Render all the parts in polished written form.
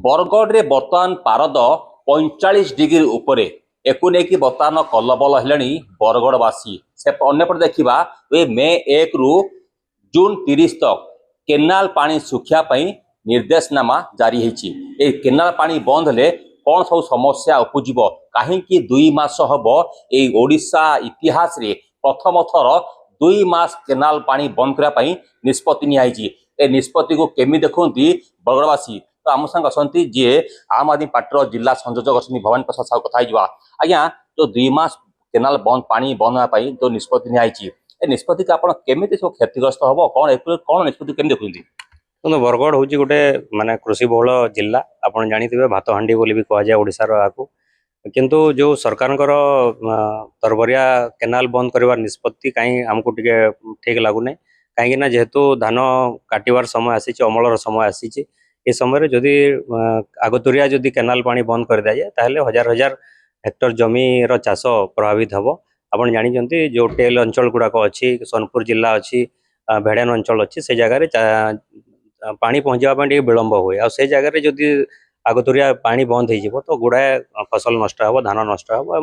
बरगढ़ बर्तमान पारद 45 डिग्री उपरे एकु नहीं बर्तमान कलबल है बरगढ़वासी से अंपटे देखा मे 1 रु जून 30 तक केनाल पानी सुखापी निर्देशनामा जारी होती। केनाल पानी बंद हेले कौन सब समस्या उपजीव कहीं 2 मास हम ओडिशा इतिहास रे प्रथम थर 2 मास केनाल पानी बंद करने निष्पत्ति नियाई। ए निष्पत्ति को केमी देखती बरगढ़वासी तो आम संग अच्छा जी आम आदमी पार्टी जिला संयोजक अच्छा भवानी प्रसाद साहू कथा आज्ञा जो 2 मास केनाल बंद पानी बंद होगापी जो निष्पत्ति नियाई निष्पत्ति को आप केमी सब क्षतिग्रस्त हम कौन कौन निष्पत्ति केमी देखते? बरगढ़ हूँ गोटे माने कृषि बहुल जिला आपड़ जानी भातहांडी बोली भी कहुए ओडिशार आपको किंतु जो सरकार तरबरिया केनाल बंद कर निष्पत्ति कहीं आमको टिके ठीक लगुना कहीं जेहेतु धान काटार समय आसी अमलर समय आसी ये समय जदि आगतुरिया जदि केनाल पानी बंद कर दिया जाए हजार हजार हेक्टर जमीर चाष प्रभावित हम। आपड़ जानी जो टेल अंचल गुड़ाक अच्छी सोनपुर जिला अच्छी भेड़ान अंचल अच्छी से जगह पानी पहुँचापी विलम्ब हुए आ से जगह जदि आगतुरिया पानी बंद हो तो गुड़ाए फसल नष्ट हो धान नष्ट हो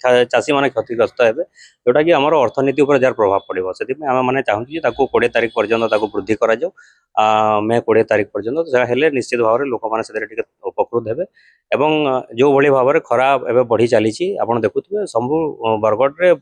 चाषी मैंने क्षतिग्रस्त हे जोटा कि आम अर्थनीति उपर जार प्रभाव पड़ो से आम मैंने चाहूँ 20 तारीख पर्यंत वृद्धि कर मे 20 तारीख पर्यंत निश्चित भाव में लोक मैंने उपकृत हे एवं जो भली भाव में खरा एवं बढ़ी चली आप देखुए सब बरगढ़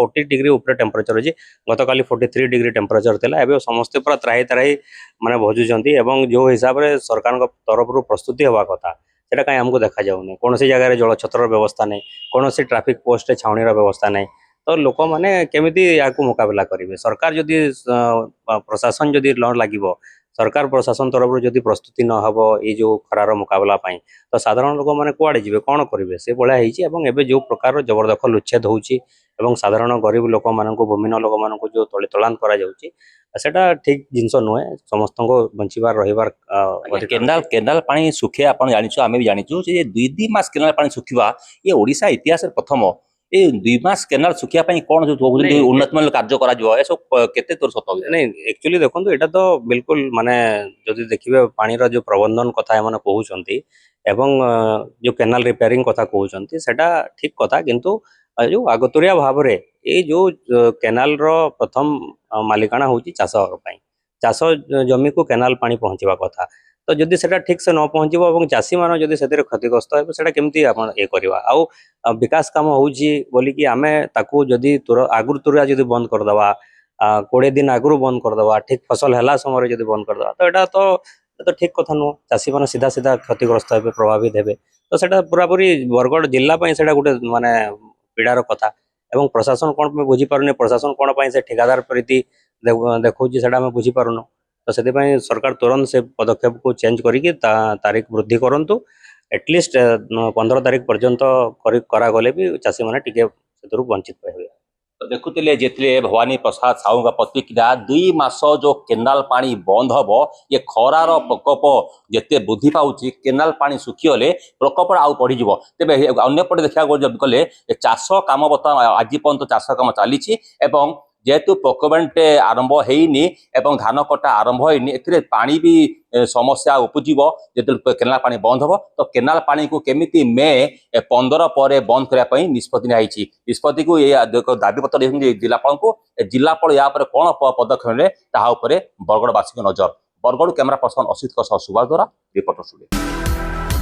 40 डिग्री उपर टेम्परेचर अच्छी गत काली 43 डिग्री टेम्परेचर था समस्ते पूरा त्राही त्राही माने भजुचंती एवं जो हिसाब से सरकार तरफ प्रस्तुति हवा कथा सेटा कहीं आमको देखा जाऊनी कौन सी जगह जल छतर व्यवस्था नहीं कौन सी ट्राफिक पोस्ट छाउनी व्यवस्था नहीं तो लोक मैंने केमिति याकू मुकाबला करेंगे सरकार जदि प्रशासन जदि न लगे सरकार प्रशासन तरफ जदि प्रस्तुति न हो ये जो खरार मुकाबला तो साधारण लोक मैंने कुआड़े जी कौन करेंगे से भाया जो प्रकार जबरदखल उच्छेद होती साधारण गरीब लोक मान भूमिहीन लोक मान जो तलांत करा ठीक जिनस नुहे समस्त को बचार रही केनाल केनाल पानी सुखे आप जानी आम भी जाचु 2 मास केनाल पानी सुखा ये ओडिशा इतिहास प्रथम ये 2 मास केनाल सुखापी कौन जो उन्नतमान कार्य करते तोर सत नहीं एक्चुअली देखो यहाँ तो बिल्कुल माने जदि देखिए पानी जो प्रबंधन कथा कहते एवं जो केनाल रिपेयरिंग कथा कहते सेटा ठीक कथा किंतु जो आगतुरिया भाव में ये जो केनाल प्रथम मालिकाना हूँ चाष जमी को केनाल पानी पहुँचवा कथा तो जदि सेटा ठीक से न पहुँचब और चाषी मान जदि से क्षतिग्रस्त हे सेटा केमती ये करवा आउ विकास काम होची बोली कि आमे ताकू जदि आगुर तुरिया जदि बंद करदवा 20 दिन आगुर बंद करदवा ठीक फसल है समय जदि बंद करदवा तो यहाँ तो ठीक कथा नुह चाषी मान सीधा सीधा क्षतिग्रस्त हे प्रभावित हे तो सेटा पूरापूरी बरगढ़ जिलापाई सेटा गोटे माने पीड़ार कथा एवं प्रशासन कौन पे बुझी पारुनी प्रशासन कौन पाई से ठेकेदार प्रीति देखा से बुझी पारुन तो से सरकार तुरंत से पदक्षेप को चेंज करके तारीख वृद्धि करूँ एटलिस्ट 15 तारीख पर्यंत करागले भी चाषी मैंने टी वंचित पाइबे। तो देखुले जे भवानी प्रसाद साहू का प्रतिक्रिया 2 मास जो केनाल पानी बंद हम ये खरार प्रकोप जिते वृद्धि पाँच केनाल पानी सुखीगले प्रकोप आउ बढ़ी तेज अंपटे देखा गले चाष कम बर्तमान आज पर्यंत चाष कम चली जेहेतु प्रोक्योरमेंट आरंभ होनी एवं धान कटा आरंभ होनी पानी भी समस्या उपजीव जो केनाल पानी बंद हम तो केनाल पानी को केमिति मे 15 पर बंद करने निष्पत्ति निष्पत्ति को ये दाबी पत्र देखते जिलापाल को जिलापाल या कौन पदक्षेप ने बरगढ़वासी नजर बरगढ़ कैमरा पर्सन असित सुभाष द्वारा रिपोर्टर स्टूडियो।